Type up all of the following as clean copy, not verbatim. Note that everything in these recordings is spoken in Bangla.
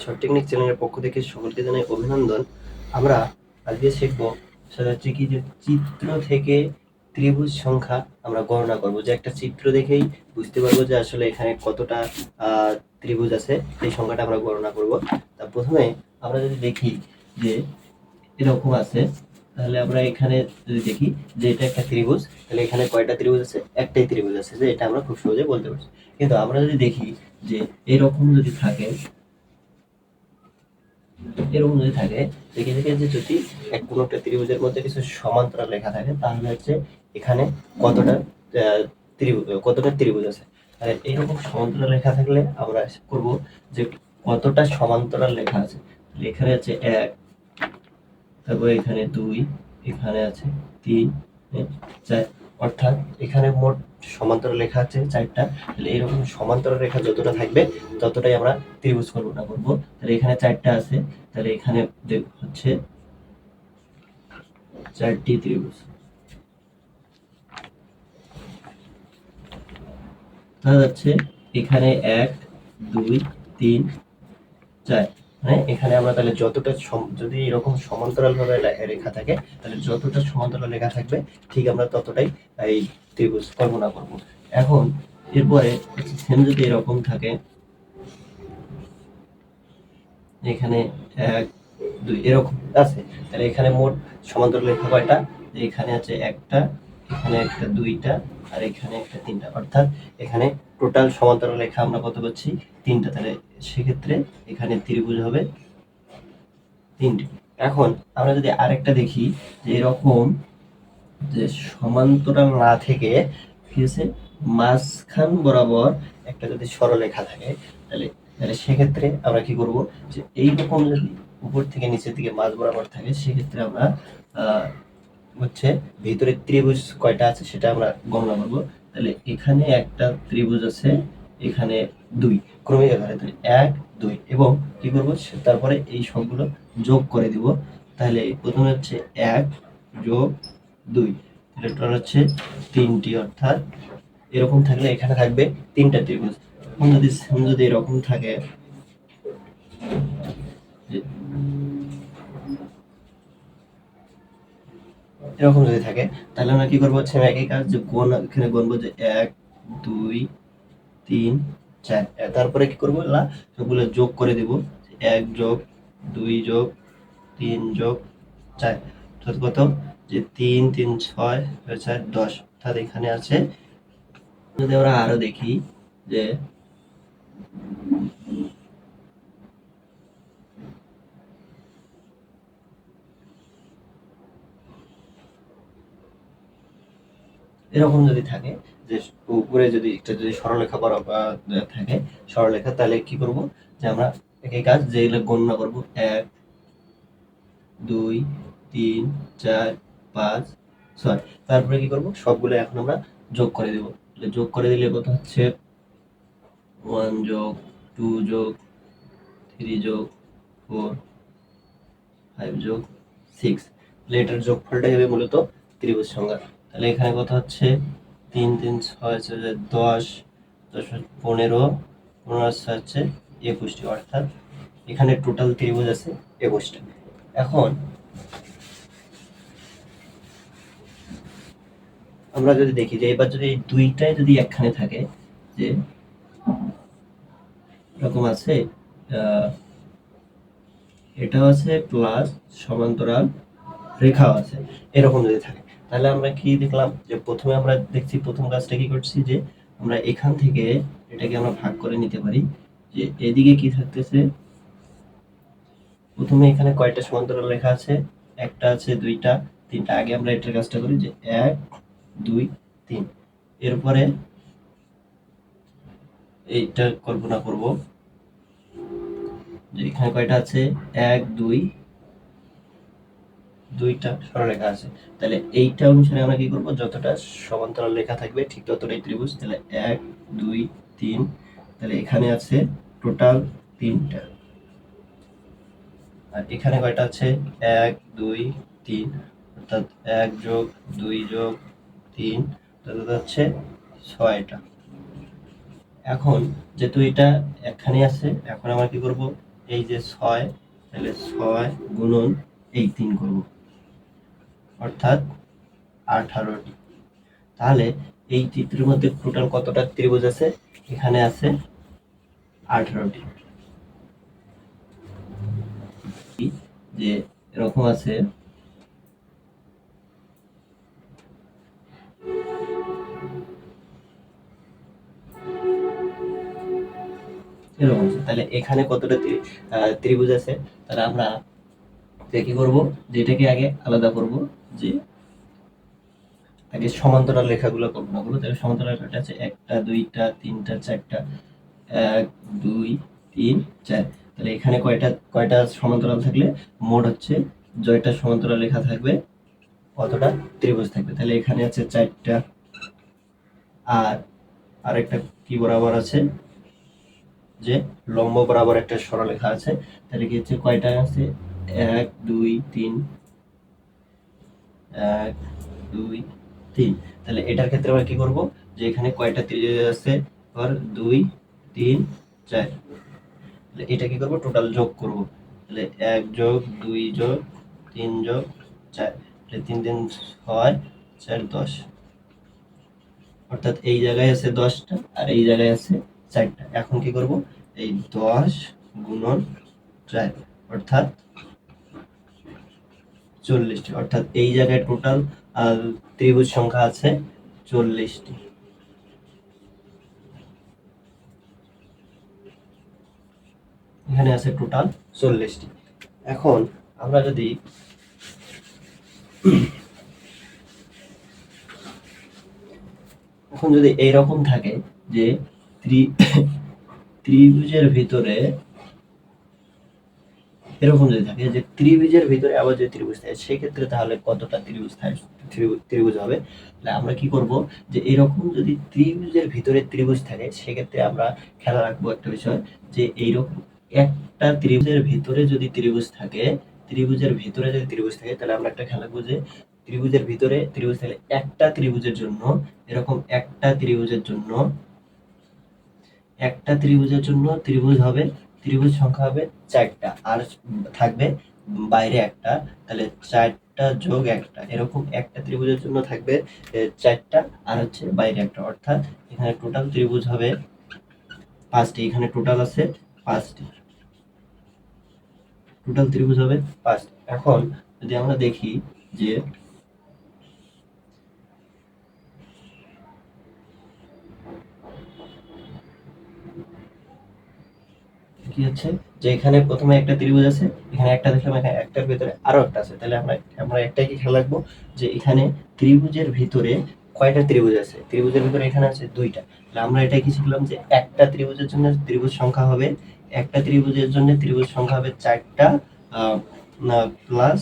শর্ট টেকনিক চ্যানেলের পক্ষ থেকে সকলকে জানাই অভিনন্দন। আমরা আজকে শিখবো সেটা হচ্ছে কি যে চিত্র থেকে ত্রিভুজ সংখ্যা আমরা গণনা করব। যে একটা চিত্র দেখেই বুঝতে পারবো যে আসলে এখানে কতটা ত্রিভুজ আছে, এই সংখ্যাটা আমরা গণনা করব। তা প্রথমে আমরা যদি দেখি যে এরকম আছে, তাহলে আমরা এখানে যদি দেখি যে এটা একটা ত্রিভুজ, তাহলে এখানে কয়টা ত্রিভুজ আছে? একটাই ত্রিভুজ আছে, যে এটা আমরা খুব সহজে বলতে পারছি। কিন্তু আমরা যদি দেখি যে এরকম যদি থাকে, দেখে দেখে যে যদি কোনো একটা ত্রিভুজের মধ্যে কিছু সমান্তরাল রেখা থাকে, তাহলে হচ্ছে এখানে কতটা ত্রিভুজ আছে। তাহলে এইরকম সমান্তরাল রেখা থাকলে আমরা করব যে কতটা সমান্তরাল রেখা আছে। এখানে আছে 1, তারপরে এখানে 2, এখানে আছে 3, 4, অর্থাৎ এখানে মোট সমান্তরাল রেখা আছে 4টা। তাহলে এরকম সমান্তরাল রেখা যতটা থাকবে ততটাই আমরা ত্রিভুজ গণনা করব। তাহলে এখানে 4টা আছে, তাহলে এখানে হচ্ছে 4টি ত্রিভুজ। তাহলে হচ্ছে এখানে 1, 2, 3, 4, মানে এখানে আমরা তাহলে যতটা যদি এরকম সমান্তরাল ভাবে রেখা থাকে, তাহলে যতটা সমান্তরাল রেখা থাকবে ঠিক আমরা ততটাই এই ত্রিভুজ কল্পনা করব। এখন এরপরে সেম যদি এরকম থাকে, এখানে 1, 2 এরকম আছে, তাহলে এখানে মোট সমান্তরাল রেখা কয়টা? এখানে আছে একটা, এখানে একটা, 2টা, আর এখানে একটা, 3টা, অর্থাৎ এখানে টোটাল সমান্তরাল রেখা আমরা কত পাচ্ছি? 3টা। তাহলে সেক্ষেত্রে এখানে ত্রিভুজ হবে 3টি। এখন আমরা যদি আরেকটা দেখি যে এরকম যে সমান্তরাল না থেকে কি হচ্ছে মাঝখান বরাবর একটা যদি সরলরেখা থাকে, তাহলে সেক্ষেত্রে আমরা কি করব যে এইরকম যদি উপর থেকে নিচের দিকে মাঝ বরাবর থাকে, সেক্ষেত্রে আমরা হচ্ছে ভিতরে ত্রিভুজ কয়টা আছে সেটা আমরা গণনা করব। তাহলে এখানে একটা ত্রিভুজ আছে, এখানে 2 ক্রমিক আকারে, তাহলে 1, 2 এবং কি করব তারপরে এই সবগুলো যোগ করে দিব। তাহলে প্রথমে হচ্ছে 1 যোগ 2, তাহলে টোটাল হচ্ছে 3টি। অর্থাৎ এরকম থাকলে এখানে থাকবে 3টা ত্রিভুজ। এখন যদি এরকম থাকে, এরকম যদি থাকে, তাহলে আমরা কি করবো হচ্ছে একই কাজ, যে এখানে গুনবো যে 1, 2, 3, 4, তারপরে কি করবো না সবগুলো যোগ করে দেব। 1 যোগ 2 যোগ 3 যোগ 4, কত যে 3, 3, 6, 4, 10, অর্থাৎ এখানে আছে। যদি আমরা আরো দেখি যে এরকম যদি থাকে, যে উপরে যদি একটা যদি সরলরেখা থাকে সরলরেখা, তাহলে কি করব যে আমরা একই কাজ, যে এগুলো গণনা করব 1, 2, 3, 4, 5, 6, তারপরে কি করব সবগুলো এখন আমরা যোগ করে দেব। যোগ করে দিলে কত হচ্ছে 1 যোগ 2 যোগ 3 যোগ 4, 5 যোগ 6, তাহলে এটার যোগফলটাই হবে মূলত ত্রিভুজ সংখ্যা। তাহলে এখানে কত হচ্ছে 3, 3, 6, 10, 10, 15, 15 হচ্ছে 21টি, অর্থাৎ এখানে টোটাল ত্রিভুজ আছে 21টা। এখন আমরা যদি দেখি যে এবার যদি এই দুইটাই যদি একখানে থাকে, যে এরকম আছে এটাও আছে প্লাস সমান্তরাল রেখাও আছে, এরকম যদি থাকে, তাহলে আমরা কি দেখলাম যে প্রথমে আমরা দেখছি প্রথম কাজটা কি করছি যে আমরা এখান থেকে এটাকে আমরা ভাগ করে নিতে পারি। যে এদিকে কি থাকতেছে, প্রথমে এখানে কয়টা সমান্তরাল রেখা আছে? একটা আছে, 2টা, 3টা। আগে আমরা এটার কাজটা করি যে 1, 2, 3, এরপরে এইটা কল্পনা করব যে এখানে কয়টা আছে? 1, 2, 2টা সরলরেখা আছে। তাহলে এইটা অনুসারে আমরা কি করব, যতটা সমান্তরাল রেখা থাকবে ঠিক ততটাই ত্রিভুজ। তাহলে 1, 2, 3, তাহলে এখানে আছে টোটাল 3টা, আর এখানে কয়টা আছে? 1, 2, 3, অর্থাৎ 1 যোগ 2 যোগ 3, তাহলে হচ্ছে 6টা। এখন যেহেতু এটা একখানে আছে, এখন আমরা কি করব এই যে 6, তাহলে 6 গুণন এই 3 করব, অর্থাৎ 18টি। তাহলে এই চিত্রের মধ্যে টোটাল কতটা ত্রিভুজ আছে? এখানে আছে 18টি। যে এরকম আছে, এরকম আছে। তাহলে এখানে কতটা ত্রিভুজ আছে? তাহলে আমরা কি করব, যে এটাকে আগে আলাদা করব, যে আগে সমান্তরাল রেখাগুলো কল্পনা করবো। তাহলে সমান্তরাল রেখাটা আছে 1টা 2টা 3টা 4টা, 1 2 3 4। তাহলে এখানে কয়টা সমান্তরাল থাকলে মোট হচ্ছে জয়টা সমান্তরাল রেখা থাকবে, কতটা ত্রিভুজ থাকবে? তাহলে এখানে আছে 4টা, আর আরেকটা কি বরাবর আছে, যে লম্ব বরাবর একটা সরলরেখা আছে। তাহলে কি হচ্ছে, কয়টা আছে? 1 2 3, 1 2 3। তাহলে এটার ক্ষেত্রে আমরা কি করব, যে এখানে কয়টা ত্রিভুজ আছে, আর 2 3 4। তাহলে এটা কি করব, টোটাল যোগ করব। তাহলে 1 যোগ 2 যোগ 3 যোগ 4, তাহলে 3 3 6 4 10, অর্থাৎ এই জায়গায় আছে 10টা আর এই জায়গায় আছে 4টা। এখন কি করব, এই 10 গুণন 4, অর্থাৎ 40টি। অর্থাৎ এই জায়গায় টোটাল ত্রিভুজ সংখ্যা আছে 40টি। এখানে আছে টোটাল 40টি। এখন আমরা যদি এইরকম থাকে, যে ত্রিভুজের ভিতরে এরকম যদি থাকে, যে ত্রিভুজের ভিতরে আবার যে ত্রিভুজ থাকে, সেক্ষেত্রে তাহলে কতটা ত্রিভুজ হবে? তাহলে আমরা কি করব, যে এরকম যদি ত্রিভুজের ভিতরে ত্রিভুজ থাকে, সেক্ষেত্রে আমরা খেয়াল রাখবো একটা বিষয়, যে এইরকম একটা ত্রিভুজের ভিতরে যদি ত্রিভুজ থাকে, তাহলে আমরা একটা খেয়াল রাখবো, যে ত্রিভুজের ভিতরে ত্রিভুজ থাকলে একটা ত্রিভুজের জন্য, এরকম একটা ত্রিভুজের জন্য ত্রিভুজ হবে, ত্রিভুজ সংখ্যা হবে 4টা, আর থাকবে বাইরে একটা। তাহলে 4টা যোগ একটা, এরকম একটা ত্রিভুজের জন্য থাকবে 4টা, আর হচ্ছে বাইরে একটা, অর্থাৎ এখানে টোটাল ত্রিভুজ হবে 5টি। এখানে টোটাল আছে 5টি, টোটাল ত্রিভুজ হবে 5টি। এখন যদি আমরা দেখি, যে কি হচ্ছে, যে এখানে প্রথমে একটা ত্রিভুজ আছে, এখানে একটা দেখলাম, এখানে একটার ভিতরে আরো একটা আছে। তাহলে আমরা একটাই কি খেয়াল রাখবো, যে এখানে ত্রিভুজের ভিতরে কয়টা ত্রিভুজ আছে? ত্রিভুজের ভিতরে এখানে আছে 2টা। তাহলে আমরা এটাই কি শিখলাম, যে একটা ত্রিভুজের জন্য ত্রিভুজ সংখ্যা হবে, একটা ত্রিভুজের জন্য ত্রিভুজ সংখ্যা হবে 4টা প্লাস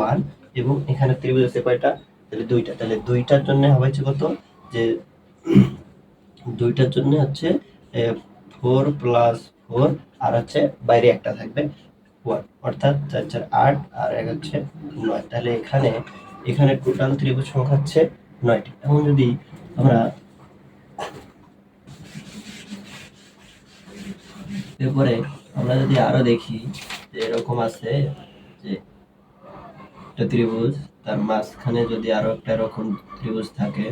1, এবং এখানে ত্রিভুজ আছে কয়টা? তাহলে 2টা। তাহলে 2টার জন্য হবে হচ্ছে কত, যে 2টার জন্য হচ্ছে 4 প্লাস 4, আর হচ্ছে বাইরে একটা থাকবে 1, অর্থাৎ 4 4 8, আর 1 হচ্ছে 9। তাহলে এখানে টোটাল ত্রিভুজ সংখ্যা হচ্ছে 9টি। এখন যদি আমরা এরপরে যদি আরো দেখি, যে এরকম আছে, যে একটা ত্রিভুজ, তার মাঝখানে যদি আরো একটা এরকম ত্রিভুজ থাকে,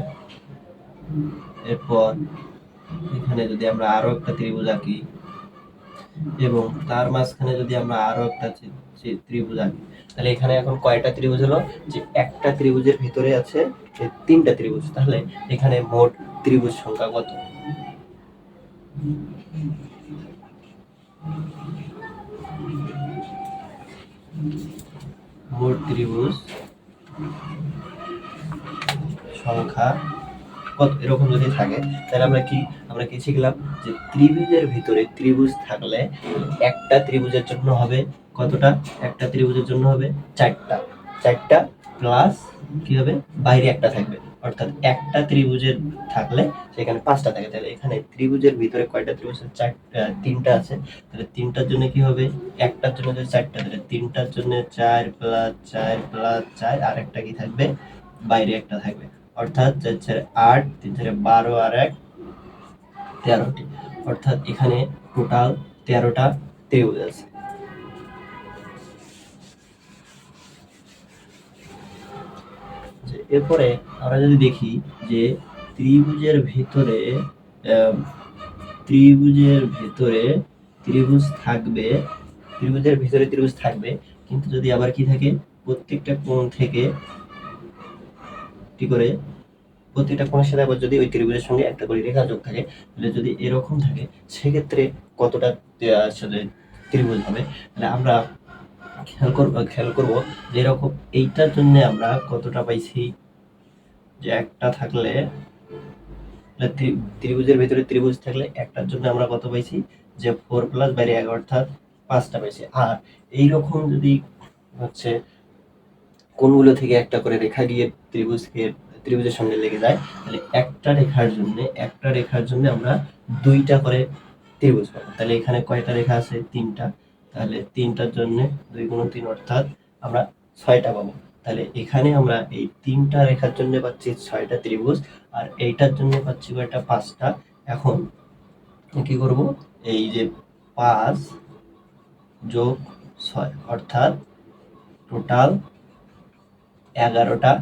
এরপর এখানে যদি আমরা আরো একটা ত্রিভুজ আঁকি, এবং তার মাঝখানে যদি আমরা আরো একটা ত্রিভুজ আঁকি, তাহলে এখানে এখন কয়টা ত্রিভুজ হলো, যে একটা ত্রিভুজের ভিতরে আছে 3টা ত্রিভুজ। তাহলে এখানে মোট ত্রিভুজ সংখ্যা কত? মোট ত্রিভুজ সংখ্যা কত? এরকম যদি থাকে, তাহলে আমরা কি শিখলাম, যে ত্রিভুজের ভিতরে ত্রিভুজ থাকলে একটা ত্রিভুজের জন্য হবে কতটা? একটা ত্রিভুজের জন্য হবে 4টা, 4টা প্লাস কি হবে, বাইরে একটা থাকবে, অর্থাৎ একটা ত্রিভুজের থাকলে সেখানে 5টা থাকে। তাহলে এখানে ত্রিভুজের ভিতরে কয়টা ত্রিভুজ আছে? 3টা আছে। তাহলে 3টার জন্য কি হবে, একটার জন্য যদি 4টা, তাহলে 3টার জন্য 4 প্লাস 4 প্লাস 4, আর একটা কি থাকবে, বাইরে একটা থাকবে, অর্থাৎ 4 4 8, 3 4 12, আর 1 13টি। অর্থাৎ এখানে টোটাল 13টা ত্রিভুজ আছে। এরপরে আমরা যদি দেখি যে ত্রিভুজের ভিতরে আহ, ত্রিভুজের ভিতরে ত্রিভুজ থাকবে, ত্রিভুজের ভিতরে ত্রিভুজ থাকবে, কিন্তু যদি আবার কি থাকে, প্রত্যেকটা কোণ থেকে কি করে, প্রত্যেকটা কোণের সাথে আবার যদি ওই ত্রিভুজের সঙ্গে একটা করে রেখা যোগ থাকে, তাহলে যদি এরকম থাকে সেক্ষেত্রে কতটা সাথে ত্রিভুজ হবে। তাহলে আমরা খেয়াল করবো যে এরকম এইটার জন্য আমরা কতটা পাইছি, যে একটা থাকলে ত্রিভুজের ভিতরে ত্রিভুজ থাকলে একটার জন্য আমরা কত পাইছি, যে 4 প্লাস বাইরে 1 অর্থাৎ 5টা পাইছি। আর এইরকম যদি হচ্ছে কোণগুলো থেকে একটা করে রেখা গিয়ে ত্রিভুজের সঙ্গে লেগে যায়, তাহলে একটা রেখার জন্য আমরা 2টা করে ত্রিভুজ পাবো। তাহলে এখানে কয়টা রেখা আছে, 3টা, তাহলে 3টার জন্য 2 গুণ 3 অর্থাৎ আমরা 6টা পাবো। তাহলে এখানে আমরা এই 3টা রেখার জন্য পাচ্ছি 6টা ত্রিভুজ, আর এইটার জন্য পাচ্ছি কয়টা, 5টা। এখন কি করব, এই যে 5 যোগ 6 অর্থাৎ টোটাল 11টা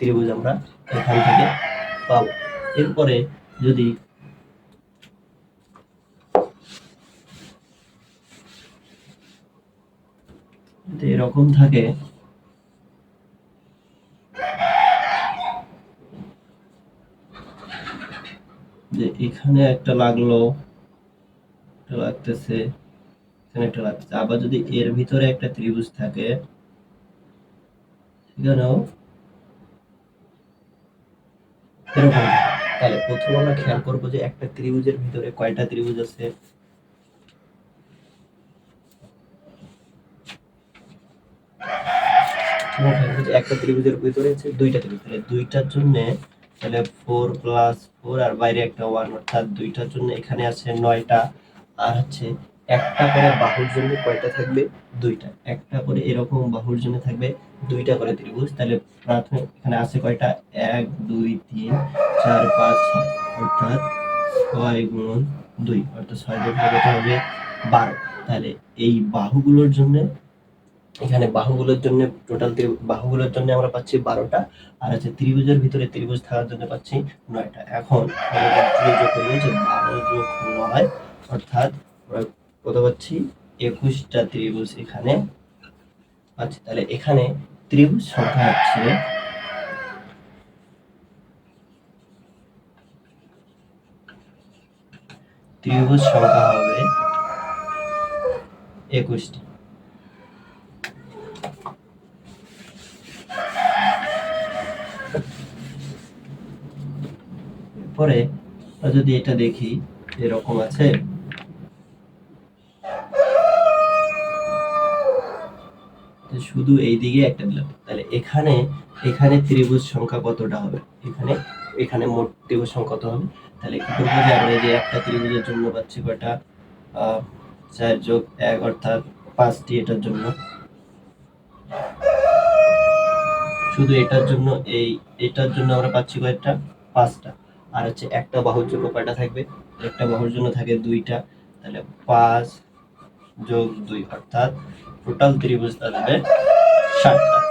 ত্রিভুজ আমরা এখান থেকে পাবো। এরপরে যদি এরকম থাকে, যে এখানে একটা লাগলো, একটা লাগতেছে, এখানে একটা লাগতেছে, আবার যদি এর ভিতরে একটা ত্রিভুজ থাকে, সেখানেও এরকম। তাহলে প্রথমে আমরা খেয়াল করবো যে একটা ত্রিভুজের ভিতরে কয়টা ত্রিভুজ আছে। একটা ত্রিভুজের ভিতরে আছে 2টা ত্রিভুজ, তাহলে 2টার জন্য তাহলে 4 প্লাস 4 আর বাইরে একটা 1 অর্থাৎ 2টার জন্য এখানে আছে 9টা। আর হচ্ছে একটা করে বাহুর জন্য কয়টা থাকবে, 2টা। একটা করে এরকম বাহুর জন্য থাকবে 2টা করে ত্রিভুজ। তাহলে প্রাথমিক এখানে আছে কয়টা, 1 2 3 4 5 6 অর্থাৎ 6 গুণ 2 অর্থাৎ 6 যোগ কত হবে, 12। তাহলে এই বাহুগুলোর জন্য, এখানে বাহুগুলোর জন্য টোটাল বাহুগুলোর জন্য আমরা পাচ্ছি 12টা, আর হচ্ছে ত্রিভুজের ভিতরে ত্রিভুজ থাকার জন্য পাচ্ছি 9টা। এখন যোগ করবো যে 12 যোগ 9 অর্থাৎ কত পাচ্ছি, 21টা ত্রিভুজ এখানে পাচ্ছি। তাহলে এখানে ত্রিভুজ সংখ্যা হচ্ছে হবে 21টি। পরে যদি এটা দেখি এরকম আছে, শুধু এই দিকে একটা দিলাম, তাহলে এখানে ত্রিভুজ সংখ্যা কতটা হবে, এখানে মোট ত্রিভুজ সংখ্যা কত হবে। তাহলে কি করবো, যে আমরা যে একটা ত্রিভুজের জন্য পাচ্ছি কয়টা, 4 যোগ 1 অর্থাৎ 5টি এটার জন্য, শুধু এটার জন্য আমরা পাচ্ছি কয়টা, 5টা। আর হচ্ছে একটা বাহুর জন্য কয়টা থাকবে, একটা বাহুর জন্য থাকে 2টা। তাহলে 5 যোগ 2 অর্থাৎ টোটাল ত্রিভুজ থাকবে 7টা।